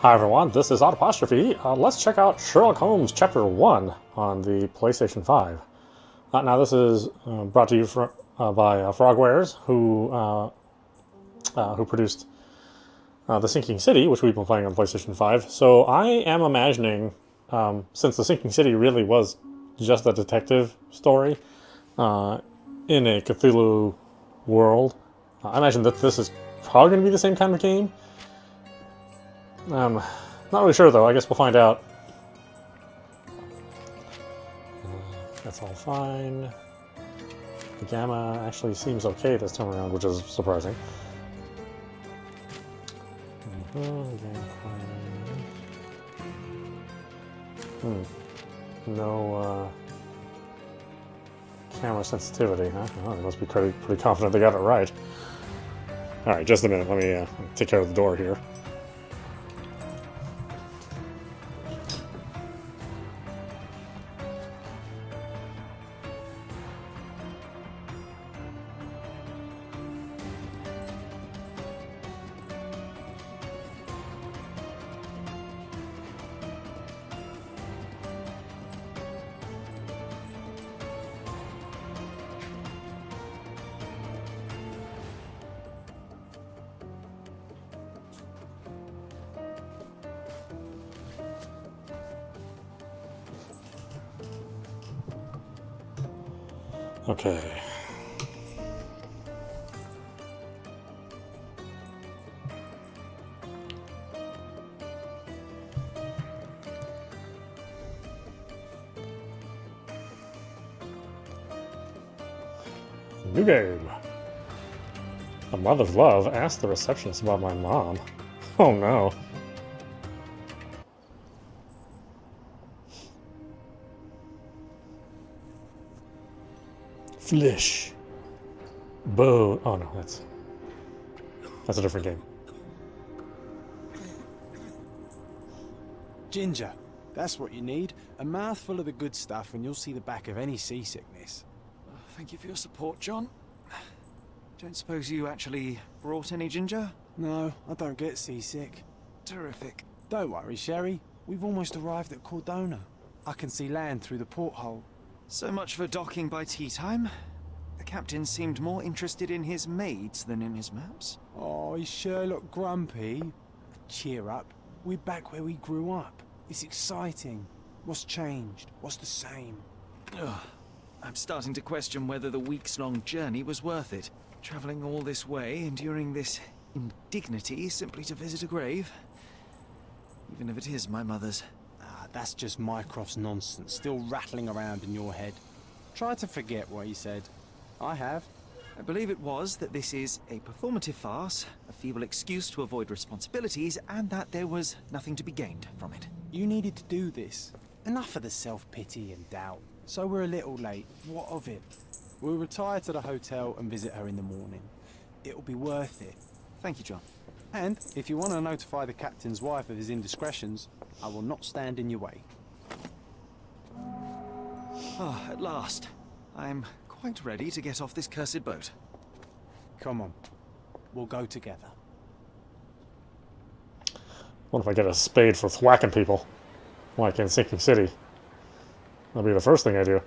Hi everyone, this is audap. Let's check out Sherlock Holmes Chapter 1 on the PlayStation 5. Now this is brought to you by Frogwares, who produced The Sinking City, which we've been playing on PlayStation 5. So I am imagining, since The Sinking City really was just a detective story in a Cthulhu world, I imagine that this is probably going to be the same kind of game. Not really sure though, I guess we'll find out. That's all fine. The gamma actually seems okay this time around, which is surprising. No camera sensitivity, huh? Oh, they must be pretty confident they got it right. Alright, just a minute, let me take care of the door here. Okay. New game. A mother's love asked the receptionist about my mom. Oh no. Flesh. Bone. Oh no, that's a different game. Ginger. That's what you need. A mouthful of the good stuff and you'll see the back of any seasickness. Thank you for your support, John. Don't suppose you actually brought any ginger? No, I don't get seasick. Terrific. Don't worry, Sherry. We've almost arrived at Cordona. I can see land through the porthole. So much for docking by tea time. The captain seemed more interested in his maids than in his maps. Oh, is Sherlock grumpy? Cheer up. We're back where we grew up. It's exciting. What's changed? What's the same? Ugh. I'm starting to question whether the weeks-long journey was worth it. Travelling all this way, enduring this indignity simply to visit a grave. Even if it is my mother's. That's just Mycroft's nonsense, still rattling around in your head. Try to forget what he said. I have. I believe it was that this is a performative farce, a feeble excuse to avoid responsibilities, and that there was nothing to be gained from it. You needed to do this. Enough of the self-pity and doubt. So we're a little late. What of it? We'll retire to the hotel and visit her in the morning. It'll be worth it. Thank you, John. And if you want to notify the captain's wife of his indiscretions, I will not stand in your way. Ah, at last. I'm quite ready to get off this cursed boat. Come on. We'll go together. What if I get a spade for thwacking people? Like in Sinking City. That'll be the first thing I do.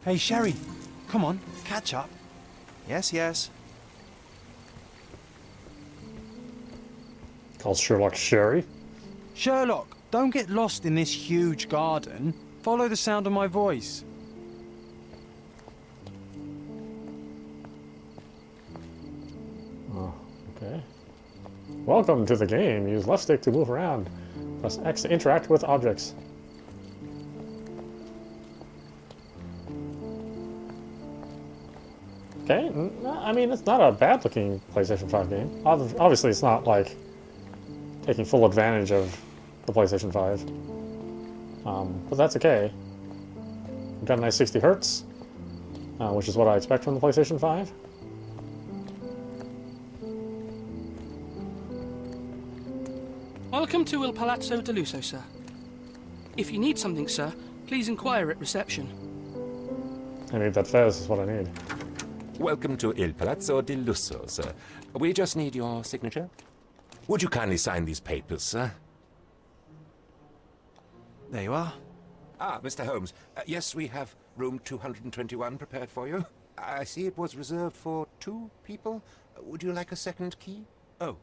Hey, Sherry. Come on, catch up. Yes, yes. Calls Sherlock Sherry. Sherlock, don't get lost in this huge garden. Follow the sound of my voice. Oh, okay. Welcome to the game. Use left stick to move around. Press X to interact with objects. Okay, I mean, it's not a bad-looking PlayStation 5 game. Obviously, it's not, like, taking full advantage of the PlayStation 5. But that's okay. We've got a nice 60 hertz, which is what I expect from the PlayStation 5. Welcome to Il Palazzo de Lusso, sir. If you need something, sir, please inquire at reception. I need that fez, is what I need. Welcome to Il Palazzo di Lusso, sir. We just need your signature. Would you kindly sign these papers, sir? There you are. Ah, Mr. Holmes. Yes, we have room 221 prepared for you. I see it was reserved for 2 people. Would you like a second key? Oh,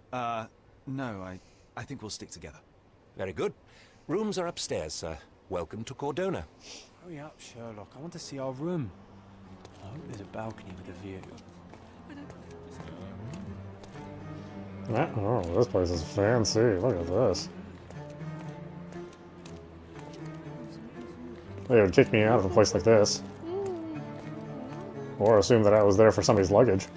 no, I think we'll stick together. Very good. Rooms are upstairs, sir. Welcome to Cordona. Hurry up, Sherlock. I want to see our room. I hope there's a balcony with a view. Oh, this place is fancy. Look at this. They would kick me out of a place like this. Or assume that I was there for somebody's luggage.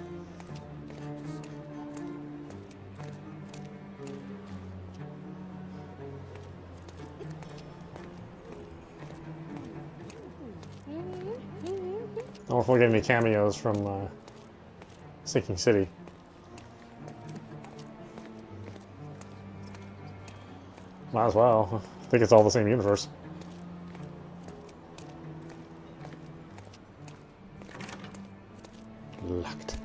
I don't know if we'll get any cameos from Sinking City. Might as well. I think it's all the same universe. Locked.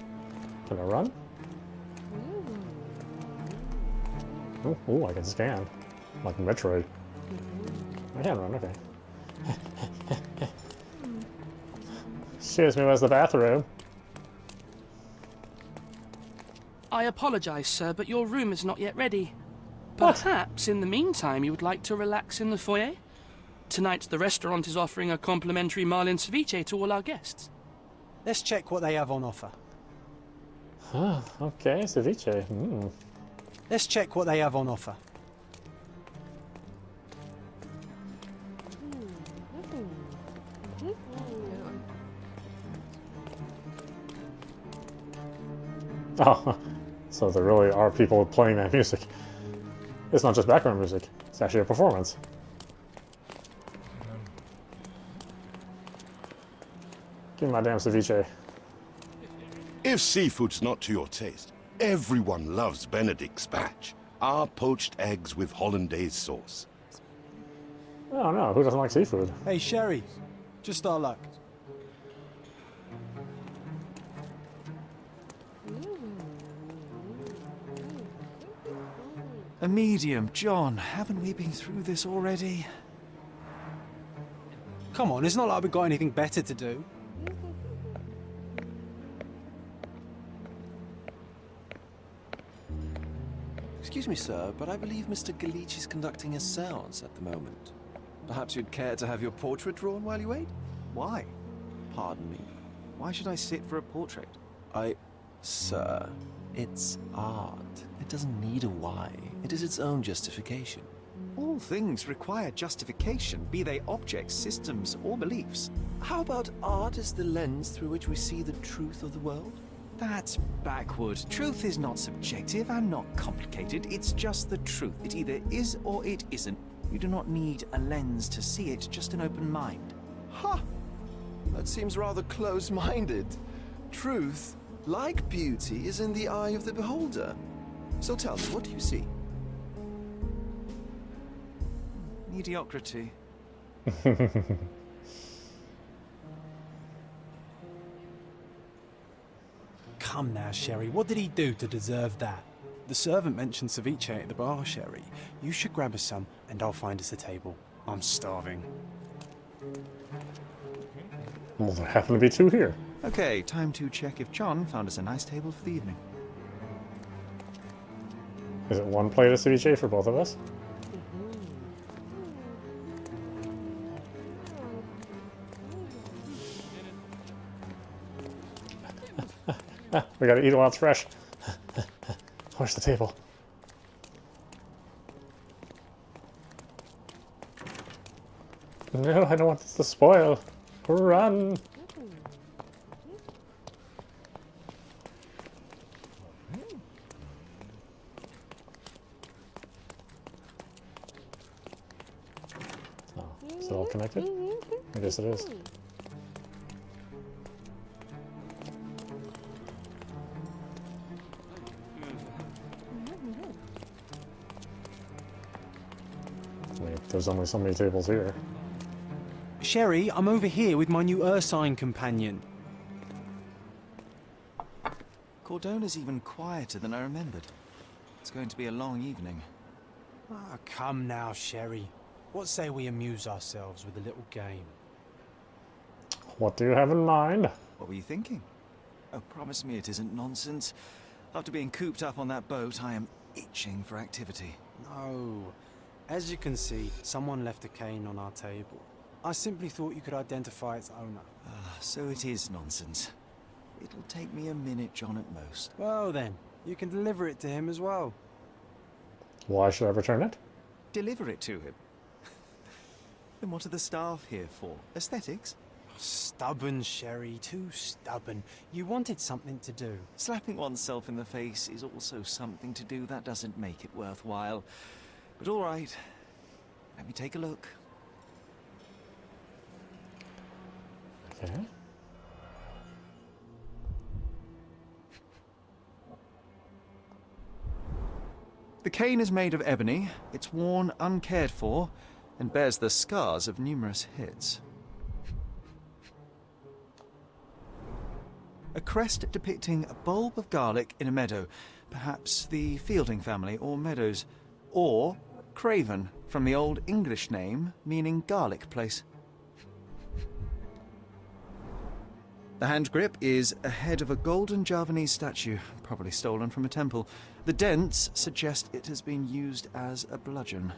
Can I run? Oh, I can scan. Like Metroid. I can run, okay. Excuse me, where's the bathroom? I apologize, sir, but your room is not yet ready. What? Perhaps, in the meantime, you would like to relax in the foyer? Tonight, the restaurant is offering a complimentary marlin ceviche to all our guests. Let's check what they have on offer. Ah, okay, ceviche. Let's check what they have on offer. Oh, so there really are people playing that music. It's not just background music, it's actually a performance. Give me my damn ceviche. If seafood's not to your taste, everyone loves Benedict's batch. Our poached eggs with hollandaise sauce. Oh no, who doesn't like seafood? Hey, Sherry. Just our luck. A medium, John. Haven't we been through this already? Come on, it's not like we've got anything better to do. Excuse me, sir, but I believe Mr. Galich is conducting a seance at the moment. Perhaps you'd care to have your portrait drawn while you wait? Why? Pardon me. Why should I sit for a portrait? Sir, it's art. It doesn't need a why. It is its own justification. All things require justification, be they objects, systems, or beliefs. How about art as the lens through which we see the truth of the world? That's backward. Truth is not subjective and not complicated. It's just the truth. It either is or it isn't. You do not need a lens to see it, just an open mind. Ha! That seems rather close-minded. Truth, like beauty, is in the eye of the beholder. So tell me, what do you see? Mediocrity. Come now, Sherry. What did he do to deserve that? The servant mentioned ceviche at the bar, Sherry. You should grab us some, and I'll find us a table. I'm starving. Well, there happen to be 2 here. Okay, time to check if John found us a nice table for the evening. Is it 1 plate of ceviche for both of us? We gotta eat it while it's fresh. Where's the table? No, I don't want this to spoil. Run! it all connected? I guess it is. Wait, there's only so many tables here. Sherry, I'm over here with my new Ursine companion. Cordona's even quieter than I remembered. It's going to be a long evening. Ah, come now, Sherry. What say we amuse ourselves with a little game? What do you have in mind? What were you thinking? Oh, promise me it isn't nonsense. After being cooped up on that boat, I am itching for activity. No. As you can see, someone left a cane on our table. I simply thought you could identify its owner. Ah, so it is nonsense. It'll take me a minute, John, at most. Well then, you can deliver it to him as well. Why should I return it? Deliver it to him. Then what are the staff here for? Aesthetics? Stubborn, Sherry, too stubborn. You wanted something to do. Slapping oneself in the face is also something to do. That doesn't make it worthwhile. But all right, let me take a look. Okay. The cane is made of ebony, it's worn uncared for, and bears the scars of numerous hits. A crest depicting a bulb of garlic in a meadow, perhaps the Fielding family or Meadows, or Craven, from the Old English name meaning garlic place. The hand grip is a head of a golden Javanese statue, probably stolen from a temple. The dents suggest it has been used as a bludgeon.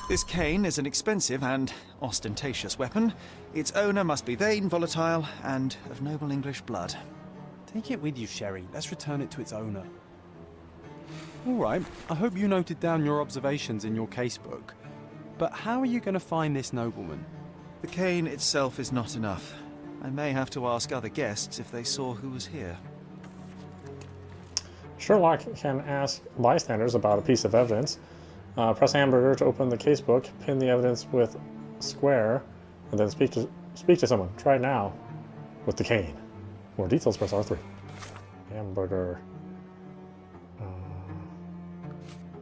This cane is an expensive and ostentatious weapon. Its owner must be vain, volatile, and of noble English blood. Take it with you, Sherry. Let's return it to its owner. All right, I hope you noted down your observations in your casebook. But how are you going to find this nobleman? The cane itself is not enough. I may have to ask other guests if they saw who was here. Sherlock can ask bystanders about a piece of evidence. Press hamburger to open the casebook, pin the evidence with square, and then speak to someone. Try it now with the cane. More details, press R3. Hamburger.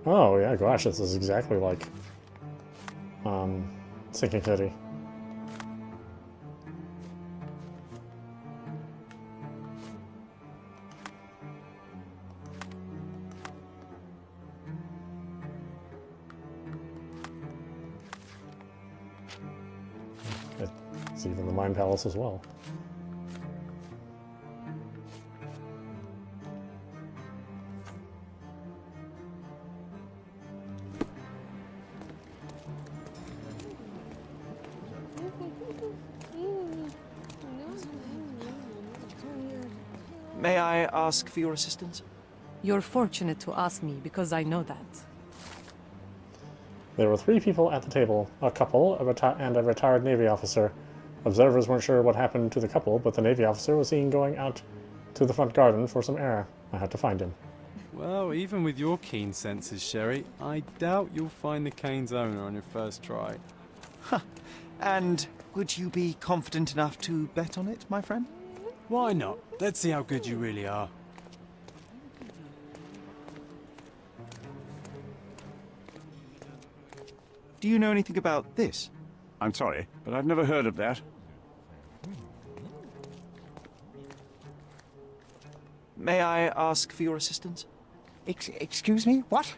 Oh yeah, gosh, this is exactly like Sinking City. It's even the Mind Palace as well. May I ask for your assistance? You're fortunate to ask me, because I know that. There were 3 people at the table, a couple, and a retired Navy officer. Observers weren't sure what happened to the couple, but the Navy officer was seen going out to the front garden for some air. I had to find him. Well, even with your keen senses, Sherry, I doubt you'll find the cane's owner on your first try. Huh. And would you be confident enough to bet on it, my friend? Why not? Let's see how good you really are. Do you know anything about this? I'm sorry, but I've never heard of that. May I ask for your assistance? Excuse me? What?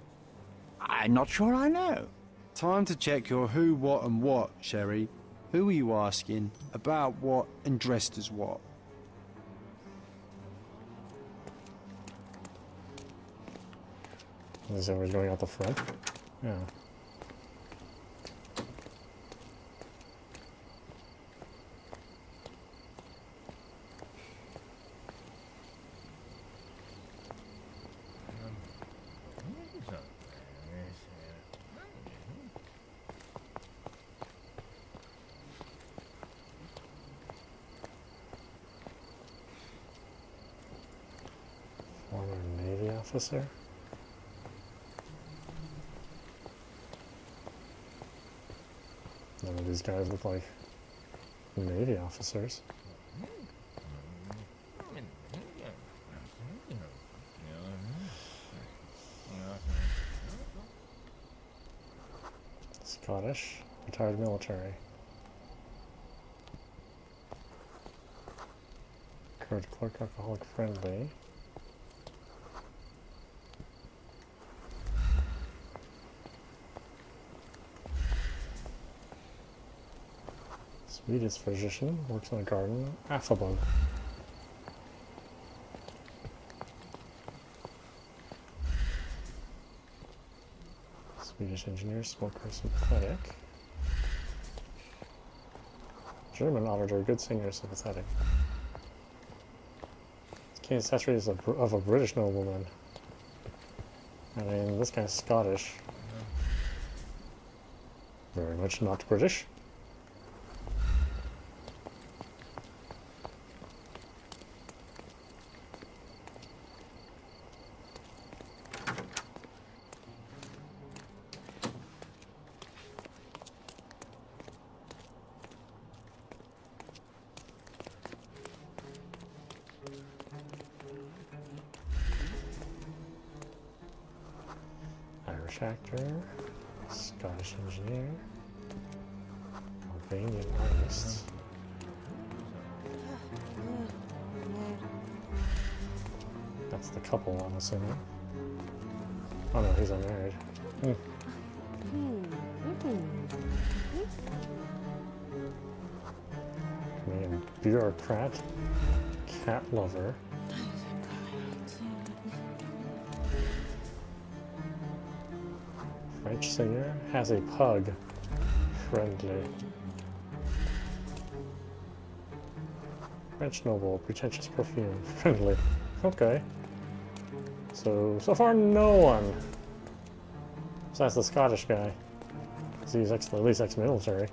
I'm not sure I know. Time to check your who, what, and what, Sherry. Who are you asking? About what, and dressed as what? Is everybody going out the front? Yeah. Former Navy officer? None of these guys look like Navy officers. Scottish, retired military. Current clerk, alcoholic friendly. Swedish physician, works in a garden, affable. Swedish engineer, smoker, sympathetic. German auditor, good singer, sympathetic. Key accessories of a British nobleman. I mean, this guy's Scottish. Very much not British. Irish actor, Scottish engineer, Albanian artist. That's the couple, I'm assuming. Oh no, he's unmarried. Canadian bureaucrat, cat lover. French singer, has a pug, friendly. French noble, pretentious perfume, friendly. Okay. So far no one. Besides the Scottish guy. He's at least ex-military.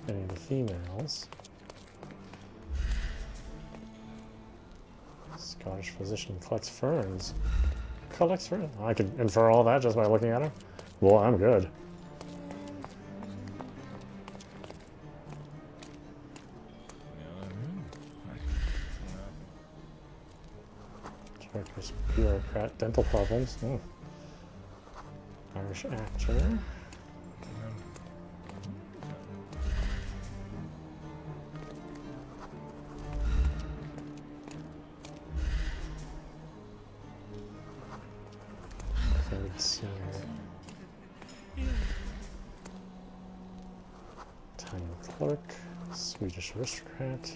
Any of the females. Scottish physician collects ferns. Collects ferns? I could infer all that just by looking at him. Well, I'm good. Turkish bureaucrat, dental problems. Irish actor. Italian clerk, Swedish aristocrat,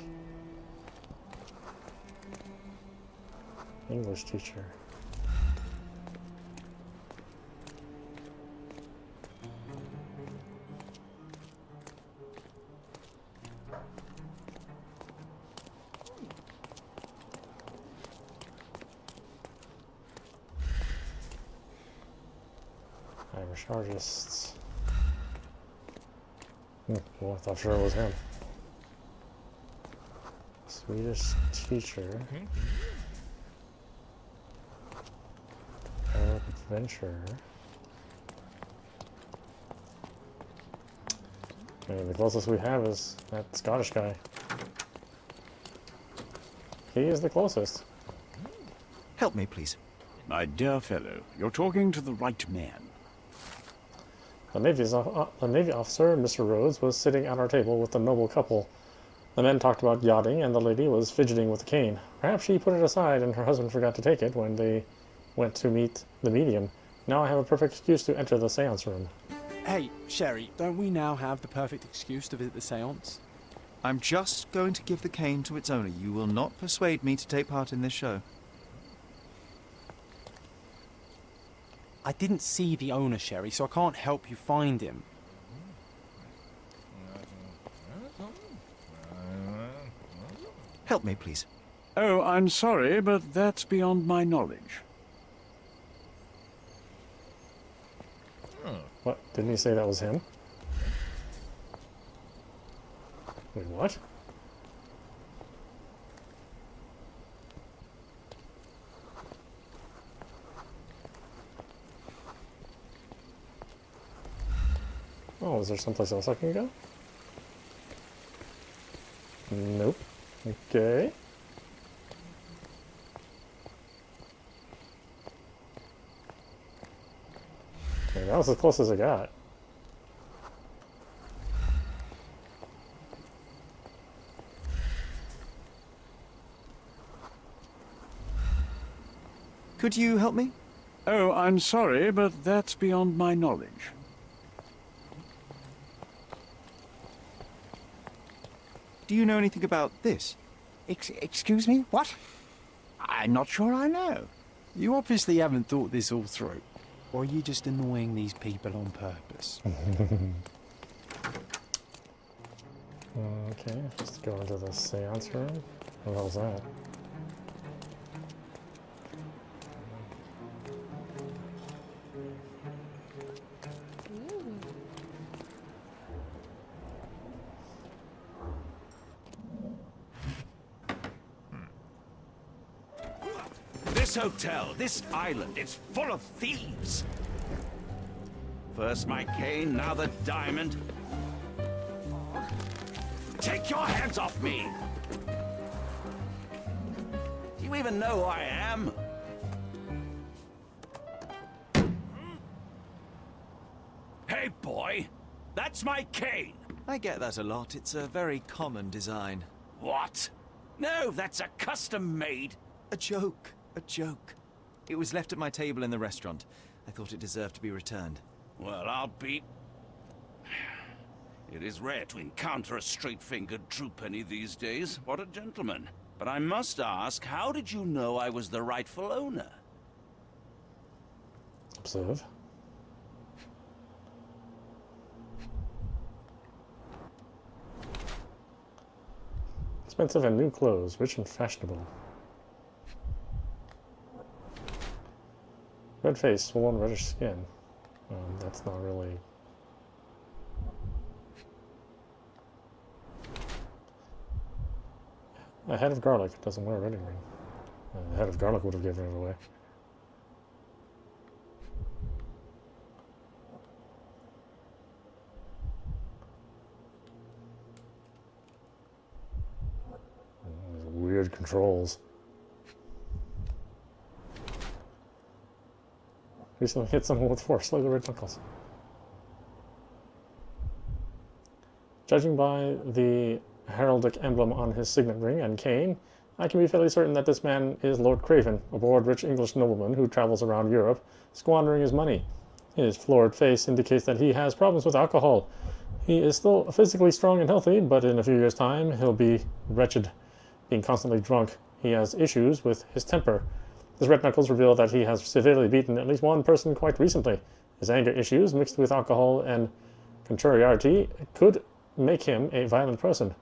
English teacher. Irish artists. Well, I thought sure it was him. Swedish teacher. Arab adventurer. And the closest we have is that Scottish guy. He is the closest. Help me, please. My dear fellow, you're talking to the right man. The Navy officer, Mr. Rhodes, was sitting at our table with the noble couple. The men talked about yachting, and the lady was fidgeting with the cane. Perhaps she put it aside, and her husband forgot to take it when they went to meet the medium. Now I have a perfect excuse to enter the seance room. Hey, Sherry, don't we now have the perfect excuse to visit the seance? I'm just going to give the cane to its owner. You will not persuade me to take part in this show. I didn't see the owner, Sherry, so I can't help you find him. Help me, please. Oh, I'm sorry, but that's beyond my knowledge. What? Didn't he say that was him? Wait, what? Oh, is there someplace else I can go? Nope. Okay. Okay, that was as close as I got. Could you help me? Oh, I'm sorry, but that's beyond my knowledge. Do you know anything about this? Excuse me? What? I'm not sure I know. You obviously haven't thought this all through. Or are you just annoying these people on purpose? Okay, just go into the seance room. What the hell's that? This hotel, this island, it's full of thieves. First my cane, now the diamond. Take your hands off me! Do you even know who I am? Hey, boy! That's my cane! I get that a lot. It's a very common design. What? No, that's a custom-made. A joke. A joke. It was left at my table in the restaurant. I thought it deserved to be returned. Well, I'll be... It is rare to encounter a straight-fingered true penny these days. What a gentleman. But I must ask, how did you know I was the rightful owner? Observe. Expensive and new clothes, rich and fashionable. Red face, swollen reddish skin. That's not really... A head of garlic doesn't wear a wedding ring. A head of garlic would have given it away. These weird controls. Recently hit someone with force, like the red knuckles. Judging by the heraldic emblem on his signet ring and cane, I can be fairly certain that this man is Lord Craven, a bored-rich English nobleman who travels around Europe, squandering his money. His florid face indicates that he has problems with alcohol. He is still physically strong and healthy, but in a few years' time, he'll be wretched, being constantly drunk. He has issues with his temper. His red knuckles reveal that he has severely beaten at least one person quite recently. His anger issues, mixed with alcohol and contrariety, could make him a violent person.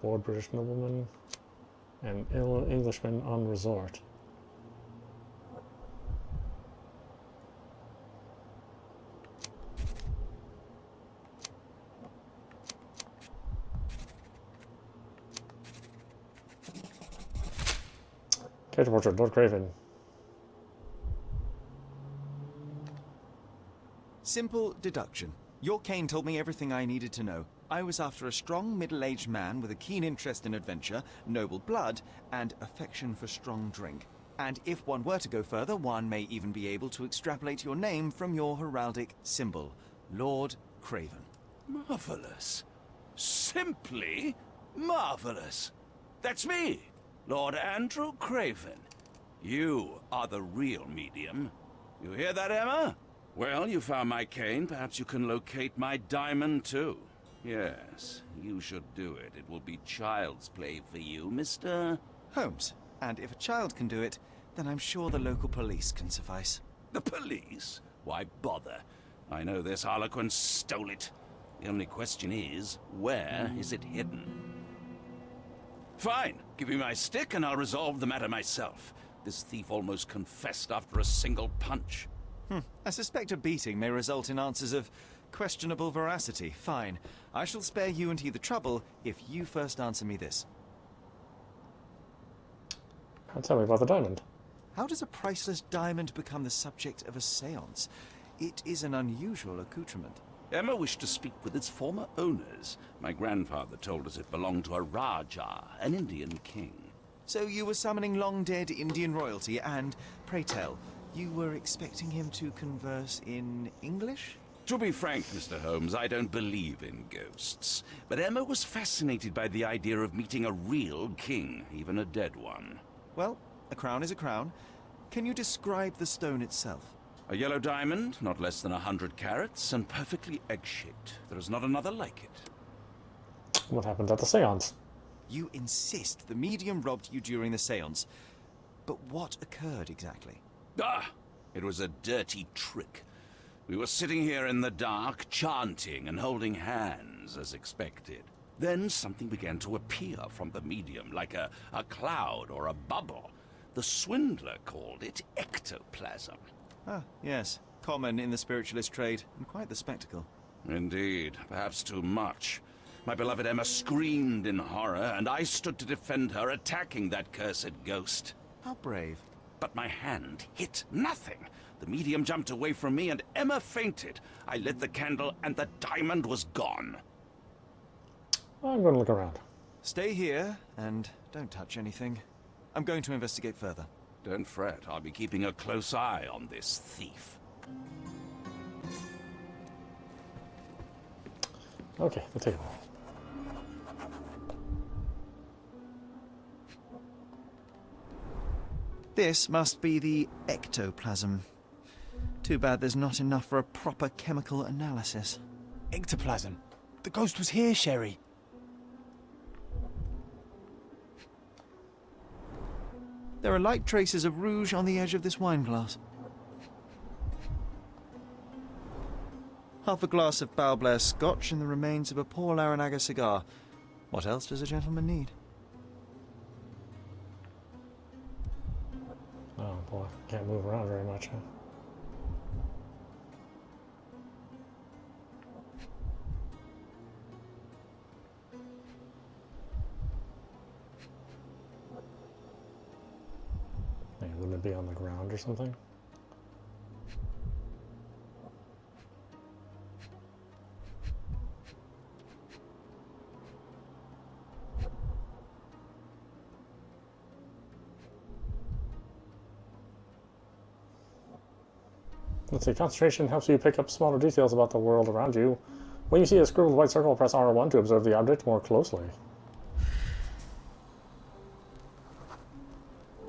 Bored British nobleman and ill Englishman on resort. Character portrait, Lord Craven. Simple deduction. Your cane told me everything I needed to know. I was after a strong, middle-aged man with a keen interest in adventure, noble blood, and affection for strong drink. And if one were to go further, one may even be able to extrapolate your name from your heraldic symbol, Lord Craven. Marvelous. Simply marvelous. That's me, Lord Andrew Craven. You are the real medium. You hear that, Emma? Well, you found my cane. Perhaps you can locate my diamond, too. Yes, you should do it. It will be child's play for you, Mr. Holmes. And if a child can do it, then I'm sure the local police can suffice. The police? Why bother? I know this harlequin stole it. The only question is, where is it hidden? Fine. Give me my stick and I'll resolve the matter myself. This thief almost confessed after a single punch. I suspect a beating may result in answers of questionable veracity. Fine. I shall spare you and he the trouble if you first answer me this. Tell me about the diamond. How does a priceless diamond become the subject of a séance? It is an unusual accoutrement. Emma wished to speak with its former owners. My grandfather told us it belonged to a Rajah, an Indian king. So you were summoning long-dead Indian royalty and, pray tell, you were expecting him to converse in English? To be frank, Mr. Holmes, I don't believe in ghosts. But Emma was fascinated by the idea of meeting a real king, even a dead one. Well, a crown is a crown. Can you describe the stone itself? A yellow diamond, not less than 100 carats, and perfectly egg-shaped. There is not another like it. What happened at the seance? You insist the medium robbed you during the séance. But what occurred exactly? Ah! It was a dirty trick. We were sitting here in the dark, chanting and holding hands, as expected. Then something began to appear from the medium, like a cloud or a bubble. The swindler called it ectoplasm. Ah, yes. Common in the spiritualist trade, and quite the spectacle. Indeed, perhaps too much. My beloved Emma screamed in horror, and I stood to defend her, attacking that cursed ghost. How brave. But my hand hit nothing. The medium jumped away from me, and Emma fainted. I lit the candle, and the diamond was gone. I'm going to look around. Stay here, and don't touch anything. I'm going to investigate further. Don't fret, I'll be keeping a close eye on this thief. Okay, the table. This must be the ectoplasm. Too bad there's not enough for a proper chemical analysis. Ectoplasm. The ghost was here, Sherry. There are light traces of rouge on the edge of this wine glass. Half a glass of Balblair scotch and the remains of a Paul Aranaga cigar. What else does a gentleman need? Oh boy, can't move around very much, huh? Hey, wouldn't it be on the ground or something? Let's see, concentration helps you pick up smaller details about the world around you. When you see a scribbled white circle, press R1 to observe the object more closely.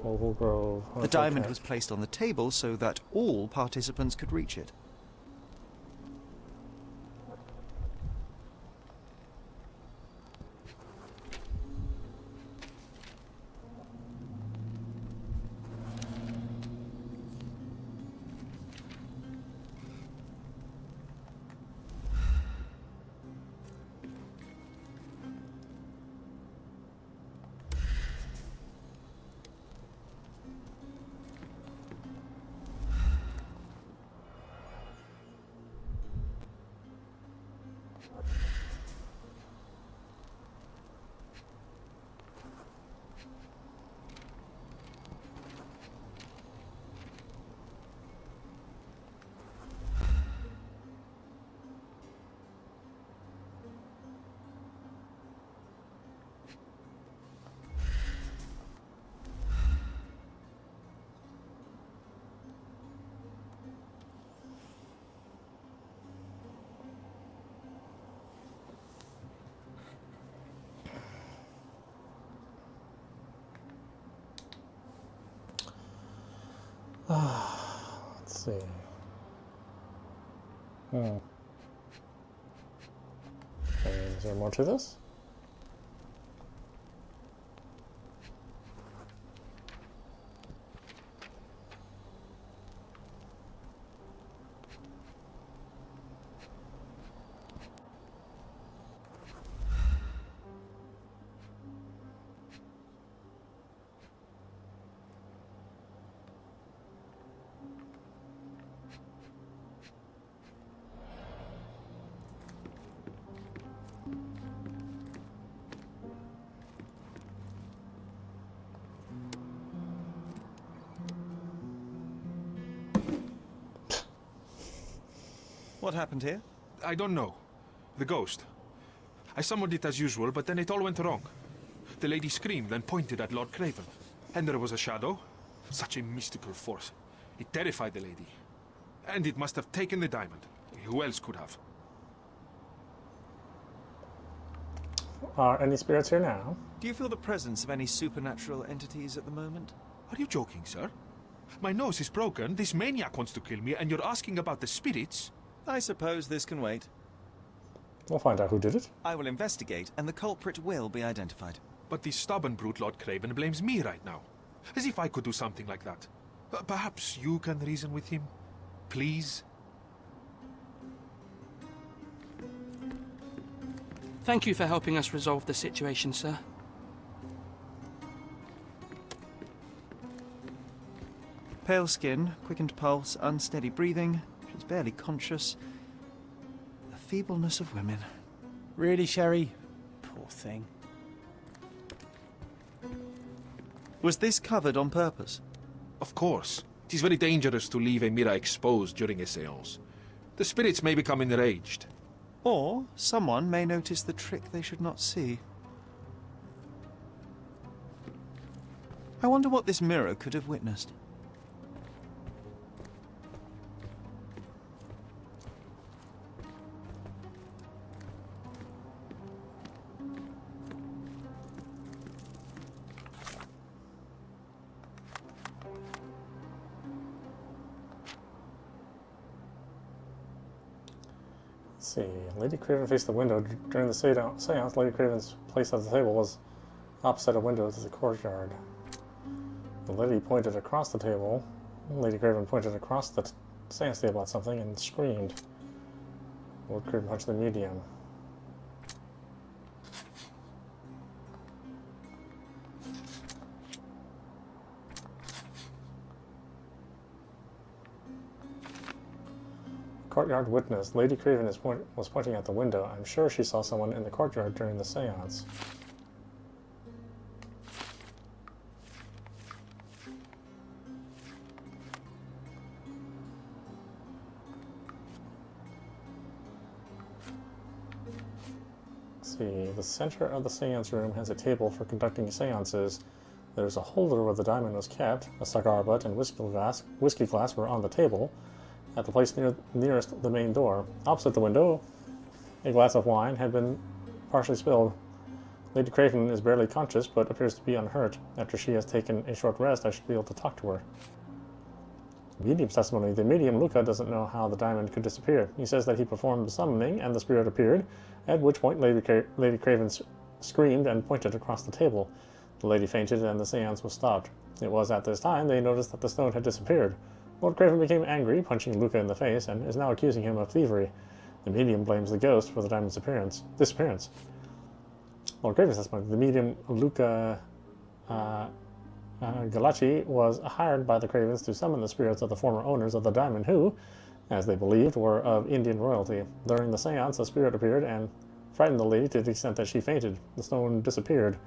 Oval Grove. The diamond was placed on the table so that all participants could reach it. Let's see. Is there more to this? What happened here? I don't know. The ghost. I summoned it as usual, but then it all went wrong. The lady screamed and pointed at Lord Craven. And there was a shadow. Such a mystical force. It terrified the lady. And it must have taken the diamond. Who else could have? Are any spirits here now? Do you feel the presence of any supernatural entities at the moment? Are you joking, sir? My nose is broken, this maniac wants to kill me, and you're asking about the spirits? I suppose this can wait. We'll find out who did it. I will investigate, and the culprit will be identified. But the stubborn brute Lord Craven blames me right now. As if I could do something like that. Perhaps you can reason with him? Please? Thank you for helping us resolve the situation, sir. Pale skin, quickened pulse, unsteady breathing. She's barely conscious. The feebleness of women. Really, Sherry? Poor thing. Was this covered on purpose? Of course. It is very dangerous to leave a mirror exposed during a séance. The spirits may become enraged. Or someone may notice the trick they should not see. I wonder what this mirror could have witnessed. Let's see. Lady Craven faced the window. During the seance, Lady Craven's place at the table was opposite a window to the courtyard. The lady pointed across the table. Lady Craven pointed across the seance table at something and screamed. Lord Craven punched the medium. Courtyard witness. Lady Craven was pointing at the window. I'm sure she saw someone in the courtyard during the seance. Let's see. The center of the seance room has a table for conducting seances. There's a holder where the diamond was kept. A cigar butt and whiskey glass were on the table at the place nearest the main door. Opposite the window, a glass of wine had been partially spilled. Lady Craven is barely conscious, but appears to be unhurt. After she has taken a short rest, I should be able to talk to her. Medium's testimony. The medium, Luca, doesn't know how the diamond could disappear. He says that he performed the summoning and the spirit appeared, at which point Lady Craven screamed and pointed across the table. The lady fainted and the seance was stopped. It was at this time they noticed that the stone had disappeared. Lord Craven became angry, punching Luca in the face, and is now accusing him of thievery. The medium blames the ghost for the diamond's disappearance. Lord Craven says the medium, Luca Galacci, was hired by the Cravens to summon the spirits of the former owners of the diamond who, as they believed, were of Indian royalty. During the seance, a spirit appeared and frightened the lady to the extent that she fainted. The stone disappeared.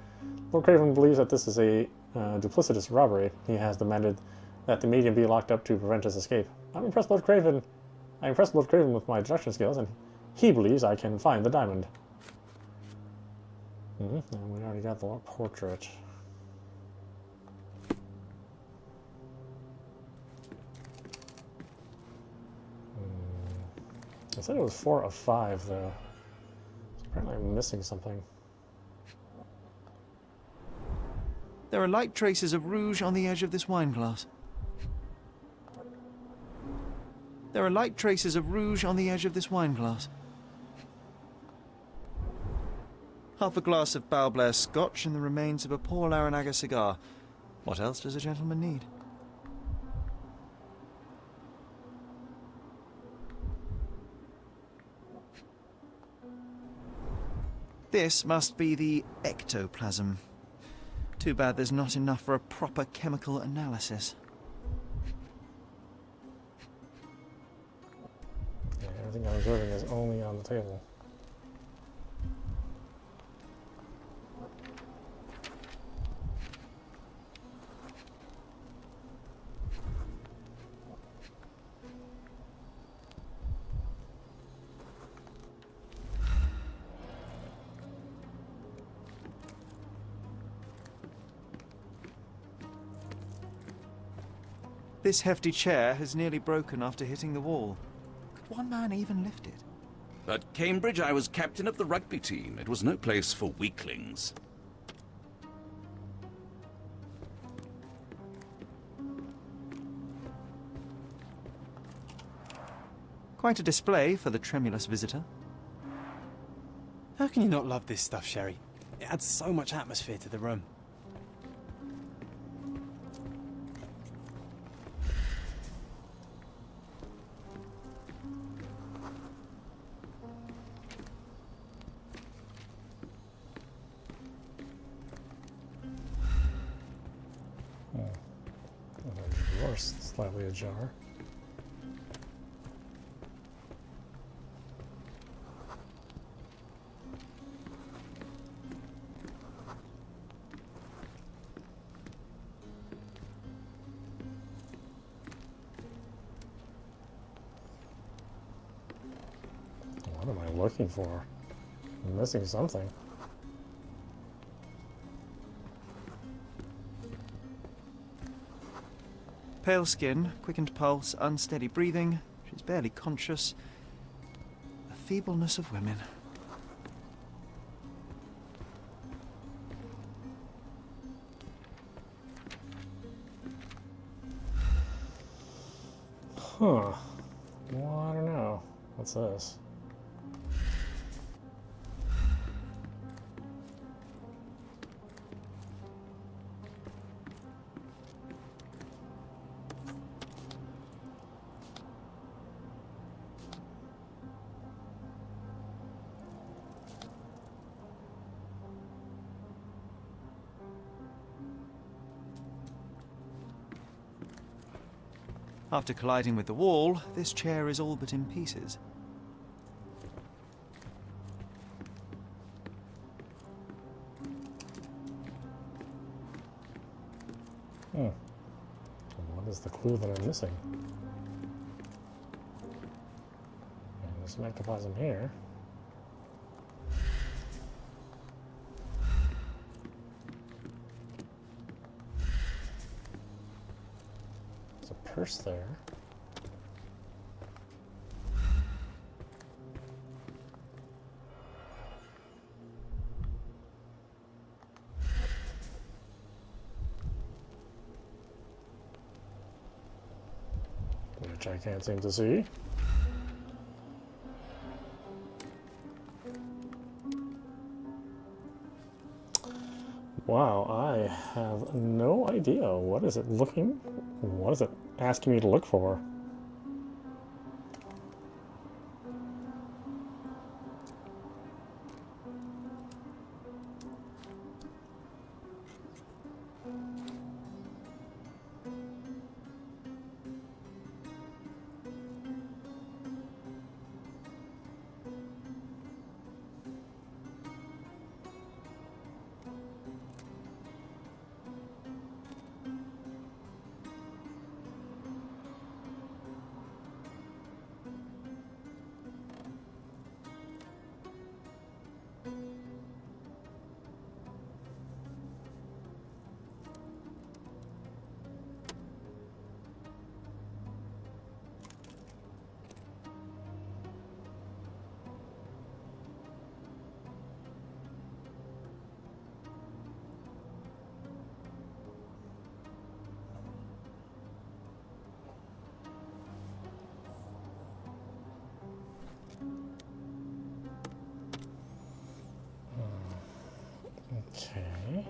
Lord Craven believes that this is a duplicitous robbery. He has demanded that the medium be locked up to prevent his escape. I'm impressed Lord Craven with my deduction skills, and he believes I can find the diamond. And we already got the portrait. I said it was 4 of 5, though. So apparently I'm missing something. There are light traces of rouge on the edge of this wine glass. There are light traces of rouge on the edge of this wine glass. Half a glass of Balblair Scotch and the remains of a Paul Aranaga cigar. What else does a gentleman need? This must be the ectoplasm. Too bad there's not enough for a proper chemical analysis. Yeah, everything I'm observing is only on the table. This hefty chair has nearly broken after hitting the wall. Could one man even lift it? At Cambridge, I was captain of the rugby team. It was no place for weaklings. Quite a display for the tremulous visitor. How can you not love this stuff, Sherry? It adds so much atmosphere to the room. Drawers slightly ajar. What am I looking for? I'm missing something. Pale skin, quickened pulse, unsteady breathing. She's barely conscious. The feebleness of women. Huh. Well, I don't know. What's this? After colliding with the wall, this chair is all but in pieces. What is the clue that I'm missing? And there's some ectoplasm here. There's a purse there. Which I can't seem to see. Wow, I have no idea. What is it looking? What is it asking me to look for? Okay.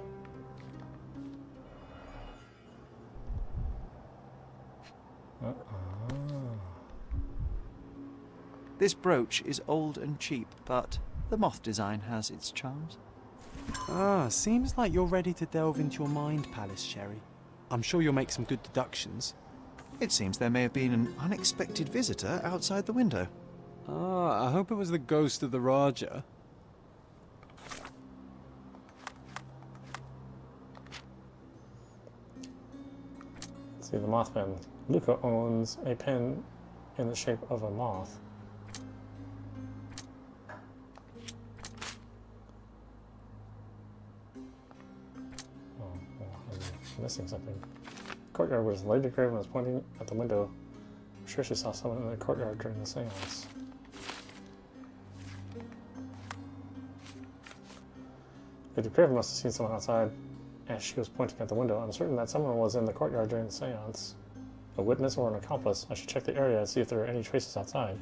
This brooch is old and cheap, but the moth design has its charms. Ah, seems like you're ready to delve into your mind palace, Sherry. I'm sure you'll make some good deductions. It seems there may have been an unexpected visitor outside the window. Ah, I hope it was the ghost of the Raja. See the moth pen. Luca owns a pen in the shape of a moth. Oh, well, I'm missing something. courtyard where Lady Craven was pointing at the window. I'm sure she saw someone in the courtyard during the seance. Lady Craven must have seen someone outside as she was pointing at the window. I'm certain that someone was in the courtyard during the seance. A witness or an accomplice. I should check the area and see if there are any traces outside.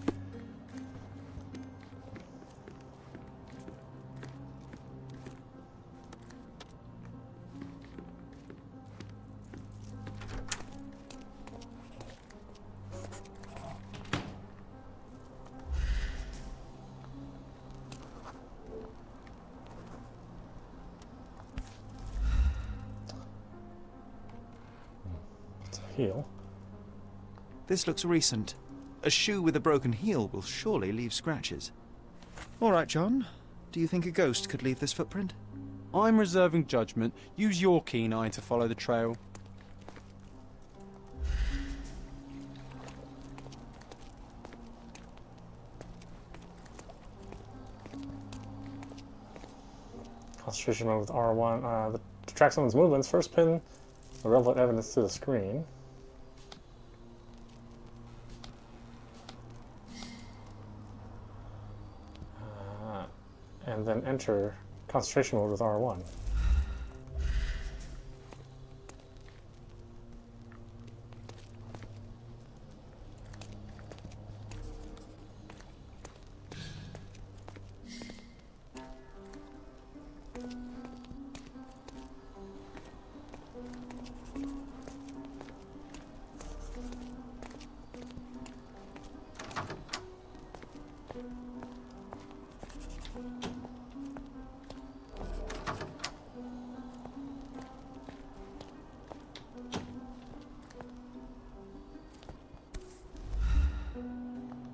It's a heel. This looks recent. A shoe with a broken heel will surely leave scratches. All right, John. Do you think a ghost could leave this footprint? I'm reserving judgment. Use your keen eye to follow the trail. Concentration mode with R1. To track someone's movements, first pin the relevant evidence to the screen. And then enter concentration mode with R1.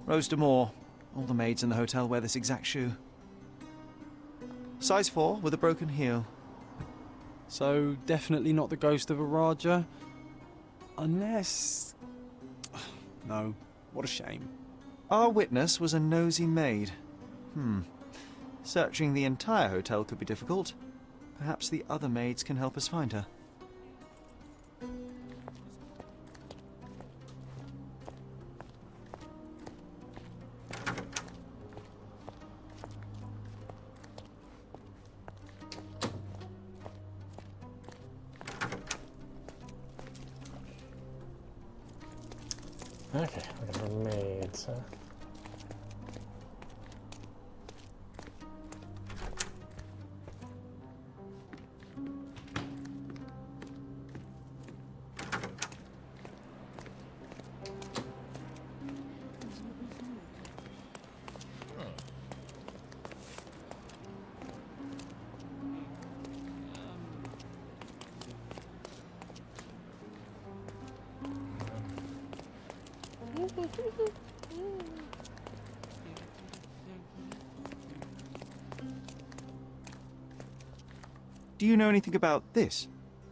Rose D'Amour. All the maids in the hotel wear this exact shoe. Size 4 with a broken heel. So, definitely not the ghost of a Raja. Unless... No, what a shame. Our witness was a nosy maid. Searching the entire hotel could be difficult. Perhaps the other maids can help us find her. Okay, look at her maids. Do you know anything about this?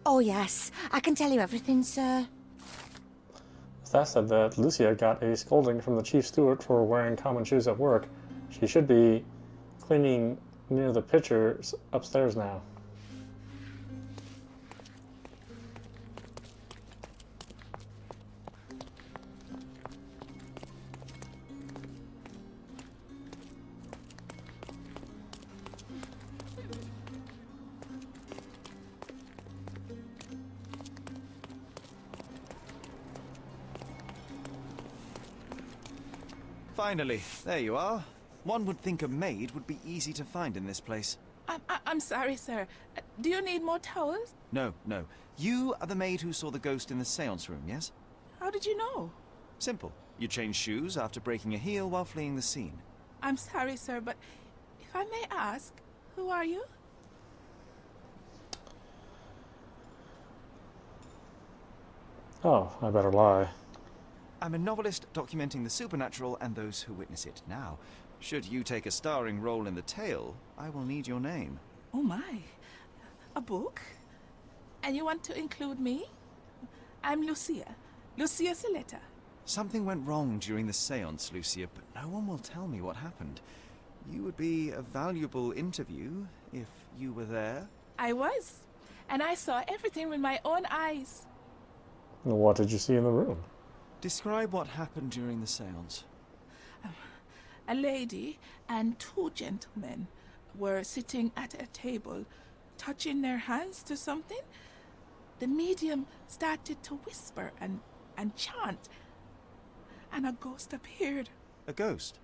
Oh, yes. I can tell you everything, sir. Staff said that Lucia got a scolding from the chief steward for wearing common shoes at work. She should be cleaning near the pitchers upstairs now. Finally, there you are. One would think a maid would be easy to find in this place. I'm sorry, sir. Do you need more towels? No, no. You are the maid who saw the ghost in the seance room, yes? How did you know? Simple. You changed shoes after breaking a heel while fleeing the scene. I'm sorry, sir, but if I may ask, who are you? Oh, I better lie. I'm a novelist documenting the supernatural and those who witness it. Now, should you take a starring role in the tale, I will need your name. Oh my. A book? And you want to include me? I'm Lucia. Lucia Saletta. Something went wrong during the seance, Lucia, but no one will tell me what happened. You would be a valuable interview if you were there. I was. And I saw everything with my own eyes. What did you see in the room? Describe what happened during the seance. A lady and two gentlemen were sitting at a table, touching their hands to something. The medium started to whisper and chant, and a ghost appeared. A ghost?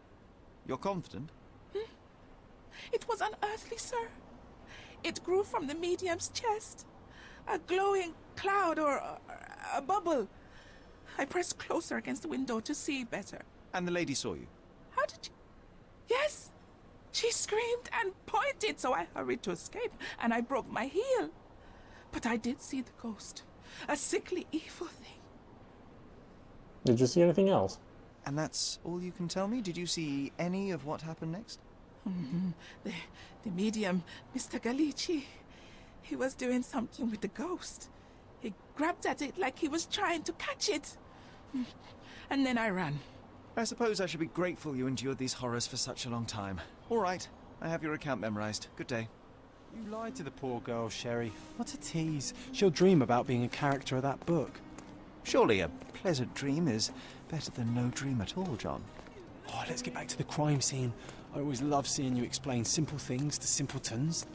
You're confident? It was unearthly, sir. It grew from the medium's chest. A glowing cloud or a bubble. I pressed closer against the window to see better. And the lady saw you? How did you... Yes! She screamed and pointed, so I hurried to escape, and I broke my heel. But I did see the ghost. A sickly, evil thing. Did you see anything else? And that's all you can tell me? Did you see any of what happened next? The medium, Mr. Galici, he was doing something with the ghost. He grabbed at it like he was trying to catch it. And then I ran. I suppose I should be grateful you endured these horrors for such a long time. All right, I have your account memorized. Good day. You lied to the poor girl, Sherry. What a tease. She'll dream about being a character of that book. Surely a pleasant dream is better than no dream at all, John. Oh, let's get back to the crime scene. I always love seeing you explain simple things to simpletons.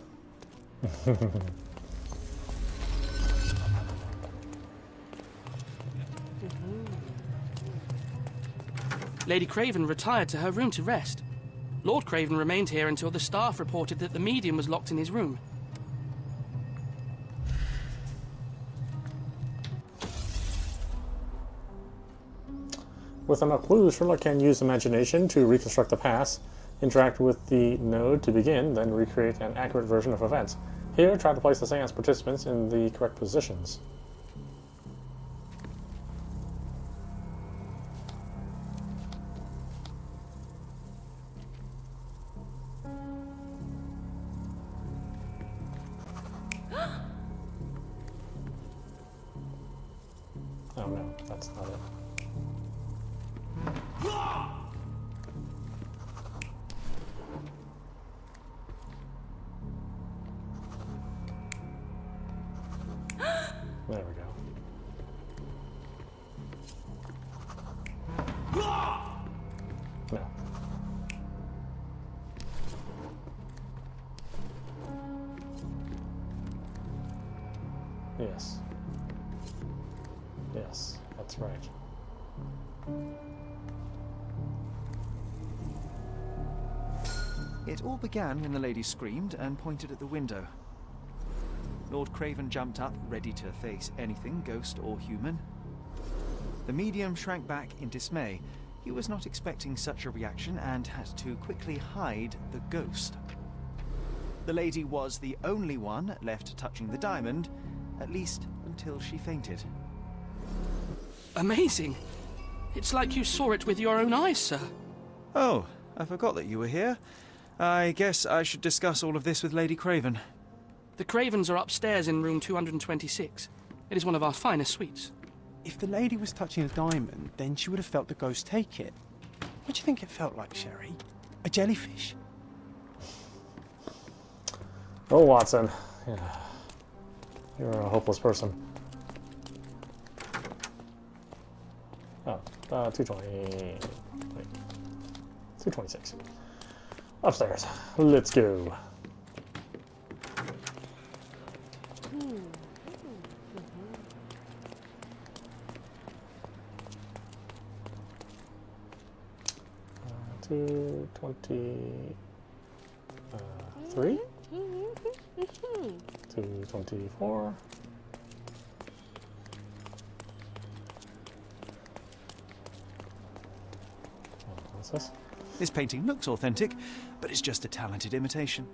Lady Craven retired to her room to rest. Lord Craven remained here until the staff reported that the medium was locked in his room. With enough clues, Sherlock can use imagination to reconstruct the past, interact with the node to begin, then recreate an accurate version of events. Here, try to place the seance participants in the correct positions. Oh no, that's not it. There we go. No. Yes. Yes, that's right. It all began when the lady screamed and pointed at the window. Lord Craven jumped up, ready to face anything, ghost or human. The medium shrank back in dismay. He was not expecting such a reaction and had to quickly hide the ghost. The lady was the only one left touching the diamond, at least until she fainted. Amazing. It's like you saw it with your own eyes, sir. Oh, I forgot that you were here. I guess I should discuss all of this with Lady Craven. The Cravens are upstairs in room 226. It is one of our finest suites. If the lady was touching a diamond, then she would have felt the ghost take it. What do you think it felt like, Sherry? A jellyfish? Oh, Watson. Yeah. You're a hopeless person. Oh, 220. Wait. 226. Upstairs. Let's go. Uh, 223. 224. What's this? This painting looks authentic, but it's just a talented imitation.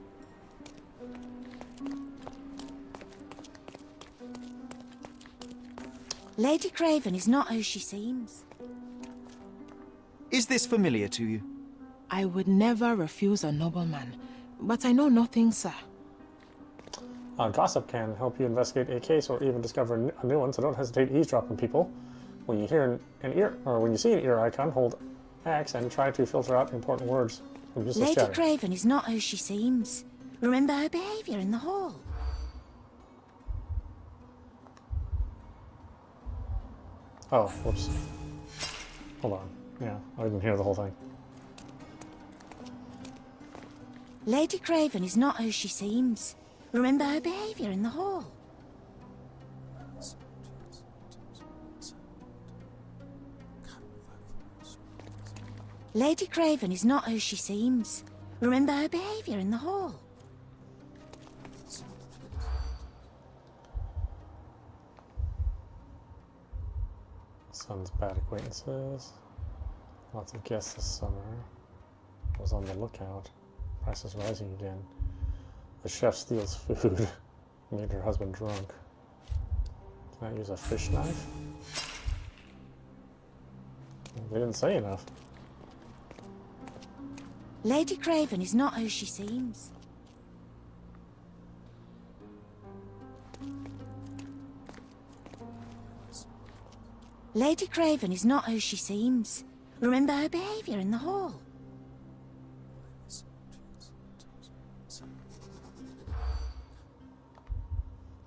Lady Craven is not who she seems. Is this familiar to you? I would never refuse a nobleman, but I know nothing, sir. Gossip can help you investigate a case or even discover a new one, so don't hesitate to eavesdrop on people. When you hear an ear, or when you see an ear icon, hold X and try to filter out important words from useless Lady chatter. Craven is not who she seems. Remember her behaviour in the hall. Oh, whoops. Hold on. Yeah, I didn't hear the whole thing. Lady Craven is not who she seems. Remember her behaviour in the hall. Lady Craven is not who she seems. Remember her behaviour in the hall. Son's bad acquaintances. Lots of guests this summer. Was on the lookout. Price is rising again. The chef steals food. Made her husband drunk. Can I use a fish knife? They didn't say enough. Lady Craven is not who she seems. Lady Craven is not who she seems. Remember her behaviour in the hall.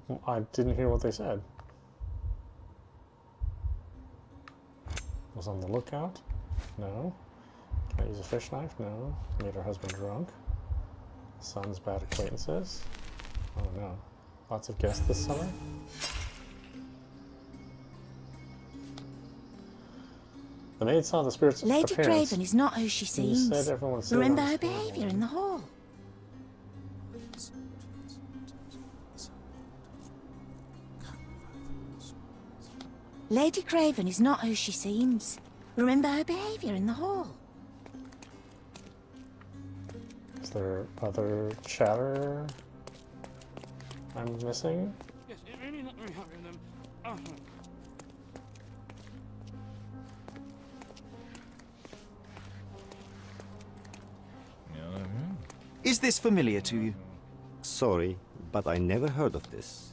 Well, I didn't hear what they said. Was on the lookout? No. Can I use a fish knife? No. Made her husband drunk. Son's bad acquaintances? Oh no. Lots of guests this summer? The maid saw the spirit's Lady appearance. Craven is not who she seems. Said everyone said Remember her behaviour in the hall. Lady Craven is not who she seems. Remember her behaviour in the hall. Is there other chatter I'm missing? Yes, it really not very happy with them. Oh. Is this familiar to you? Sorry, but I never heard of this.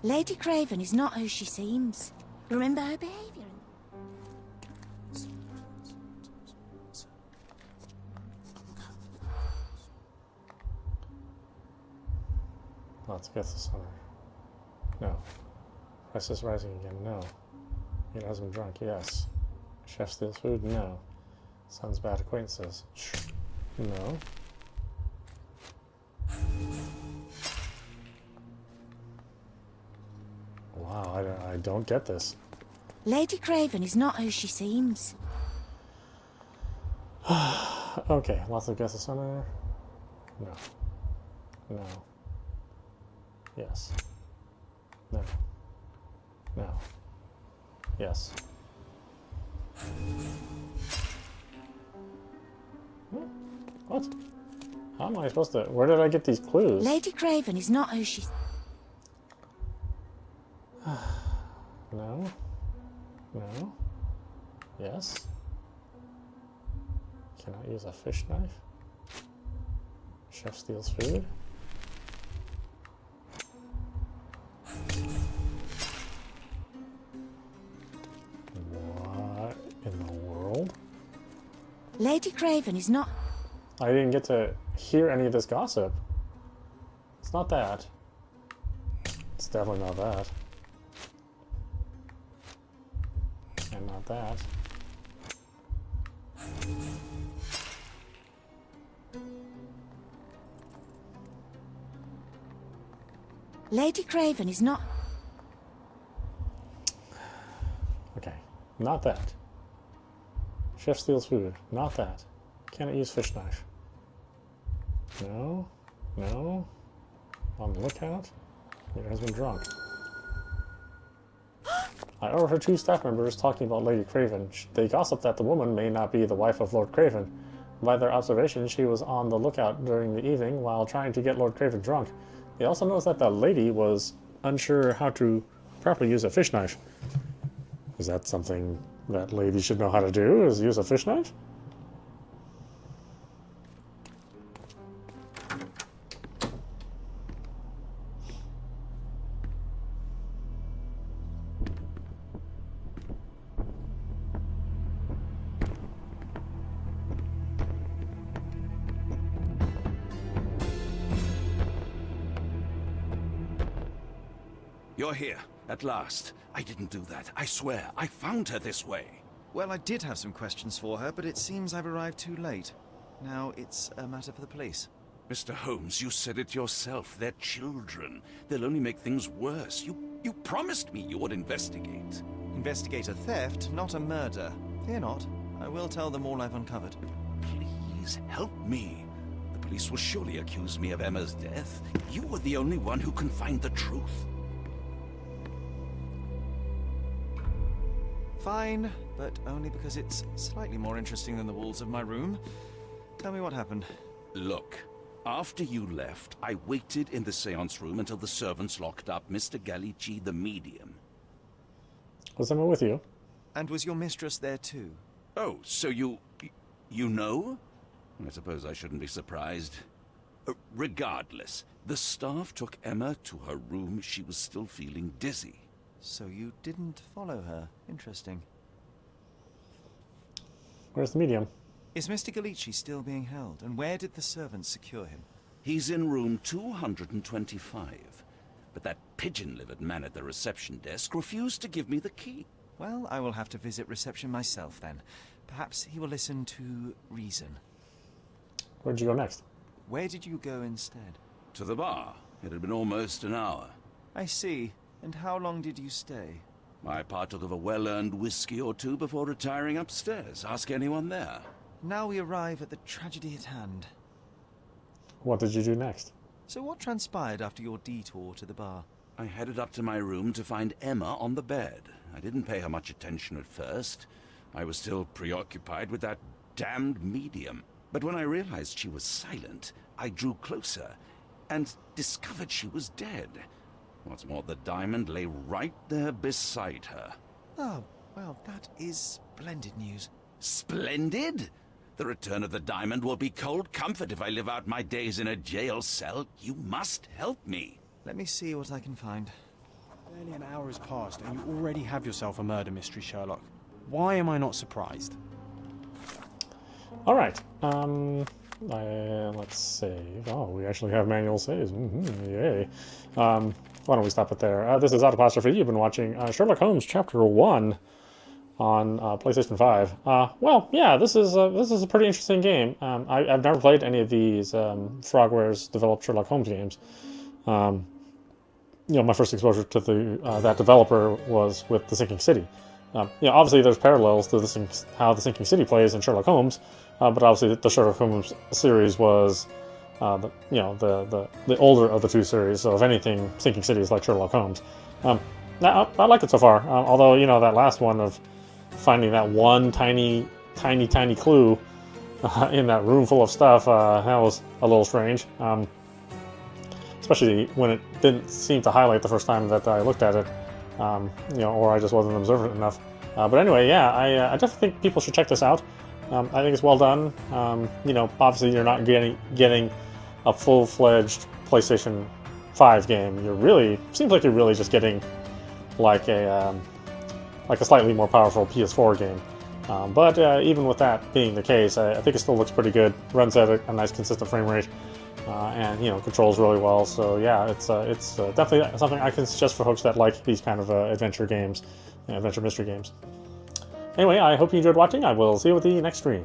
Lady Craven is not who she seems. Remember her behaviour. Lots of guests this summer. No. Price is rising again. No. Your husband drunk. Yes. Chef steals food. No. Son's bad acquaintances. No. Wow, I don't get this. Lady Craven is not who she seems. Okay, lots of guests this summer. No. No. Yes. No. No. Yes. What? How am I supposed to... Where did I get these clues? Lady Craven is not who she... No. No. Yes. Can I use a fish knife? Chef steals food? What in the world? Lady Craven is not... I didn't get to hear any of this gossip. It's not that. It's definitely not that. And not that. Lady Craven is not... Okay, not that. Chef steals food, not that. Cannot use fish knife. No, no. On the lookout. Your husband drunk. I overheard two staff members talking about Lady Craven. They gossiped that the woman may not be the wife of Lord Craven. By their observation, she was on the lookout during the evening while trying to get Lord Craven drunk. They also noticed that the lady was unsure how to properly use a fish knife. Is that something that ladies should know how to do, is use a fish knife? You're here, at last. I didn't do that. I swear, I found her this way. Well, I did have some questions for her, but it seems I've arrived too late. Now it's a matter for the police. Mr. Holmes, you said it yourself. They're children. They'll only make things worse. You promised me you would investigate. Investigate a theft, not a murder. Fear not. I will tell them all I've uncovered. Please, help me. The police will surely accuse me of Emma's death. You are the only one who can find the truth. Fine, but only because it's slightly more interesting than the walls of my room. Tell me what happened. Look, after you left, I waited in the seance room until the servants locked up Mr. Gallici, the medium. Was Emma with you? And was your mistress there too? Oh, so you know? I suppose I shouldn't be surprised. Regardless, the staff took Emma to her room. She was still feeling dizzy. So you didn't follow her. Interesting. Where's the medium? Is Mr. Gallici still being held? And where did the servants secure him? He's in room 225. But that pigeon-livered man at the reception desk refused to give me the key. Well, I will have to visit reception myself then. Perhaps he will listen to reason. Where'd you go next? Where did you go instead? To the bar. It had been almost an hour. I see. And how long did you stay? I partook of a well-earned whiskey or two before retiring upstairs. Ask anyone there. Now we arrive at the tragedy at hand. What did you do next? So what transpired after your detour to the bar? I headed up to my room to find Emma on the bed. I didn't pay her much attention at first. I was still preoccupied with that damned medium. But when I realized she was silent, I drew closer and discovered she was dead. What's more, the diamond lay right there beside her. Oh, well, that is splendid news. Splendid? The return of the diamond will be cold comfort if I live out my days in a jail cell. You must help me. Let me see what I can find. Barely an hour has passed, and you already have yourself a murder mystery, Sherlock. Why am I not surprised? All right. Let's save. Oh, we actually have manual saves. Yay. Why don't we stop it there? This is audap. You've been watching Sherlock Holmes Chapter 1 on PlayStation 5. Well, yeah, this is a pretty interesting game. I've never played any of these Frogware's developed Sherlock Holmes games. My first exposure to that developer was with The Sinking City. Obviously there's parallels to how The Sinking City plays in Sherlock Holmes, but obviously the Sherlock Holmes series was the older of the two series. So if anything, Sinking City is like Sherlock Holmes. I like it so far. Although that last one of finding that one tiny clue in that room full of stuff, that was a little strange. Especially when it didn't seem to highlight the first time that I looked at it, or I just wasn't observant enough. But anyway, yeah, I definitely think people should check this out. I think it's well done. Obviously you're not getting a full-fledged PlayStation 5 game. Seems like you're really just getting like a slightly more powerful PS4 game. But even with that being the case, I think it still looks pretty good. Runs at a nice consistent frame rate. And controls really well. So yeah, it's definitely something I can suggest for folks that like these kind of adventure games, adventure mystery games. Anyway, I hope you enjoyed watching. I will see you with the next stream.